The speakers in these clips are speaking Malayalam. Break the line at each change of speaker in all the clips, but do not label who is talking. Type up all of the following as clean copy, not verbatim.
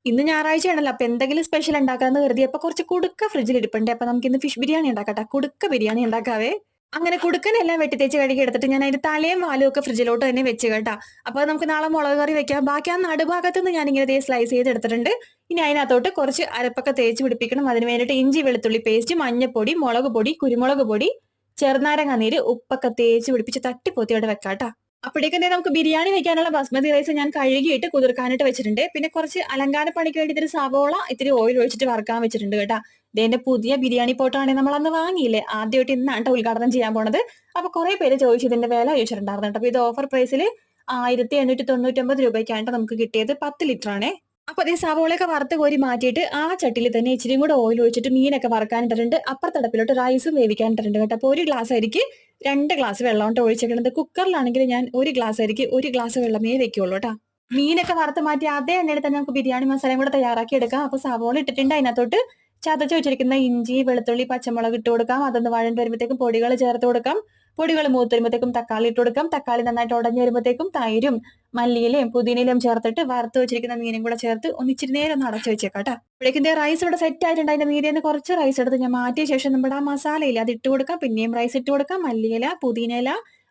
ഇന്ന് ഞായറാഴ്ചയാണല്ലോ, അപ്പൊ എന്തെങ്കിലും സ്പെഷ്യൽ ഉണ്ടാക്കാന്ന് കരുതി. അപ്പൊ കുറച്ച് കുടുക്ക ഫ്രിഡ്ജിൽ ഇരിപ്പുണ്ട്. അപ്പൊ നമുക്ക് ഇന്ന് ഫിഷ് ബിരിയാണി ഉണ്ടാക്കട്ടെ. കുടുക്ക ബിരിയാണി ഉണ്ടാക്കാവേ. അങ്ങനെ കുടുക്കനെല്ലാം വെട്ടിത്തേച്ച് കഴുകി എടുത്തിട്ട് ഞാൻ അതിന്റെ തലയും വാലും ഒക്കെ ഫ്രിഡ്ജിലോട്ട് തന്നെ വെച്ച് കേട്ടാ. അപ്പൊ നമുക്ക് നാളെ മുളക് കറി വെക്കാം. ബാക്കി ആ നടുഭാഗത്ത് നിന്ന് ഞാൻ ഇങ്ങനെ സ്ലൈസ് ചെയ്ത് എടുത്തിട്ടുണ്ട്. ഇനി അതിനകത്തോട്ട് കുറച്ച് അരപ്പൊക്കെ തേച്ച് പിടിപ്പിക്കണം. അതിന് വേണ്ടിയിട്ട് ഇഞ്ചി വെളുത്തുള്ളി പേസ്റ്റ്, മഞ്ഞപ്പൊടി, മുളക് പൊടി, കുരുമുളക് പൊടി, ചെറുനാരങ്ങ നീര്, ഉപ്പൊക്കെ തേച്ച് പിടിപ്പിച്ച് തട്ടിപ്പൊത്തി അവിടെ വെക്കാട്ടാ. അപ്പോഴേക്കും തന്നെ നമുക്ക് ബിരിയാണി വെക്കാനുള്ള ബസ്മതി റൈസ് ഞാൻ കഴുകിയിട്ട് കുതിർക്കാനായിട്ട് വെച്ചിട്ടുണ്ട്. പിന്നെ കുറച്ച് അലങ്കാര പണിക്ക് വേണ്ടി ഇത്തിരി സവോള, ഇത്തിരി ഓയിൽ ഒഴിച്ചിട്ട് വറുക്കാൻ വെച്ചിട്ടുണ്ട് കേട്ടാ. ഇതിന്റെ പുതിയ ബിരിയാണി പോട്ടാണെങ്കിൽ നമ്മൾ അന്ന് വാങ്ങിയില്ലേ, ആദ്യമായിട്ട് ഇന്നാണ് ഉദ്ഘാടനം ചെയ്യാൻ പോണത്. അപ്പൊ കുറെ പേര് ചോദിച്ചു ഇതിന്റെ വില ചോദിച്ചിട്ടുണ്ടായിരുന്നു കേട്ടോ. അപ്പൊ ഇത് ഓഫർ പ്രൈസിൽ 1899 രൂപയ്ക്കാണ് നമുക്ക് കിട്ടിയത്. 10 ലിറ്റർ ആണേ. അപ്പൊ അതേ സവോളയൊക്കെ വറുത്ത് കോരി മാറ്റിയിട്ട് ആ ചട്ടിയിൽ തന്നെ ഇച്ചിരി കൂടെ ഓയിൽ ഒഴിച്ചിട്ട് മീനൊക്കെ വറക്കാനിട്ടിട്ടുണ്ട്. അപ്പുറത്തടപ്പിലോട്ട് റൈസും വേവിക്കാനിട്ടിട്ടുണ്ട് കേട്ടോ. അപ്പൊ 1 ഗ്ലാസ് അരിക്ക് 2 ഗ്ലാസ് വെള്ളം ഒഴിച്ചേക്കണത്. കുക്കറിലാണെങ്കിൽ ഞാൻ 1 ഗ്ലാസ് അരിക്ക് 1 ഗ്ലാസ് വെള്ളമേ വെക്കുള്ളൂ കേട്ടോ. മീനൊക്കെ വറുത്ത് മാറ്റി അതേ എണ്ണയിൽ തന്നെ നമുക്ക് ബിരിയാണി മസാലയും കൂടെ തയ്യാറാക്കി എടുക്കാം. അപ്പൊ സവോള ഇട്ടിട്ടുണ്ട്. അതിനകത്തോട്ട് ചതച്ച് വെച്ചിരിക്കുന്ന ഇഞ്ചി, വെളുത്തുള്ളി, പച്ചമുളക് ഇട്ട് കൊടുക്കാം. അതൊന്ന് വഴണ്ട് വരുമ്പോഴത്തേക്കും പൊടികൾ ചേർത്ത് കൊടുക്കാം. പൊടികൾ മൂത്ത് വരുമ്പോഴത്തേക്കും തക്കാളി ഇട്ട് കൊടുക്കാം. തക്കാളി നന്നായിട്ട് ഉടഞ്ഞു വരുമ്പോഴത്തേക്കും തൈരും മല്ലിയിലയും പുതിനയിലയും ചേർത്തിട്ട് വറുത്ത് വെച്ചിരിക്കുന്ന മീനും കൂടെ ചേർത്ത് ഒന്നിച്ചിരി നേരം ഒന്ന് അടച്ചു വെച്ചേക്കാട്ടോ. അപ്പോഴേക്കും റൈസ് ഇവിടെ സെറ്റ് ആയിട്ടുണ്ട്. അതിന്റെ മീതിയിൽ നിന്ന് കുറച്ച് റൈസ് എടുത്ത് ഞാൻ മാറ്റിയ ശേഷം നമ്മുടെ ആ മസാലയില്ല അത് ഇട്ട് കൊടുക്കാം. പിന്നെയും റൈസ് ഇട്ട് കൊടുക്കാം. മല്ലിയില, പുതിനയില,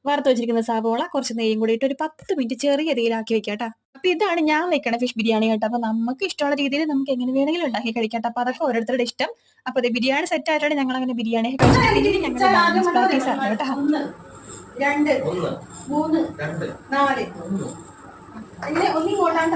വറുത്ത് വെച്ചിരിക്കുന്ന സവോള, കുറച്ച് നെയ്യും കൂടി ഇട്ട് ഒരു 10 മിനിറ്റ് ചെറിയ തീയിലാക്കി വെക്കാട്ടോ. അപ്പൊ ഇതാണ് ഞാൻ വെക്കണ ഫിഷ് ബിരിയാണി കേട്ടോ. അപ്പൊ നമുക്ക് ഇഷ്ടമുള്ള രീതിയിൽ നമുക്ക് എങ്ങനെ വേണമെങ്കിലും ഉണ്ടാക്കി കഴിക്കാം. അപ്പൊ അതൊക്കെ ഓരോരുത്തരുടെ ഇഷ്ടം. അപ്പൊ അത് ബിരിയാണി സെറ്റ് ആയിട്ടാണ് ഞങ്ങൾ അങ്ങനെ ബിരിയാണി കഴിച്ചിട്ട് 2 3 4 ഇങ്ങനെ ഒന്നും കൊണ്ടാണ്ട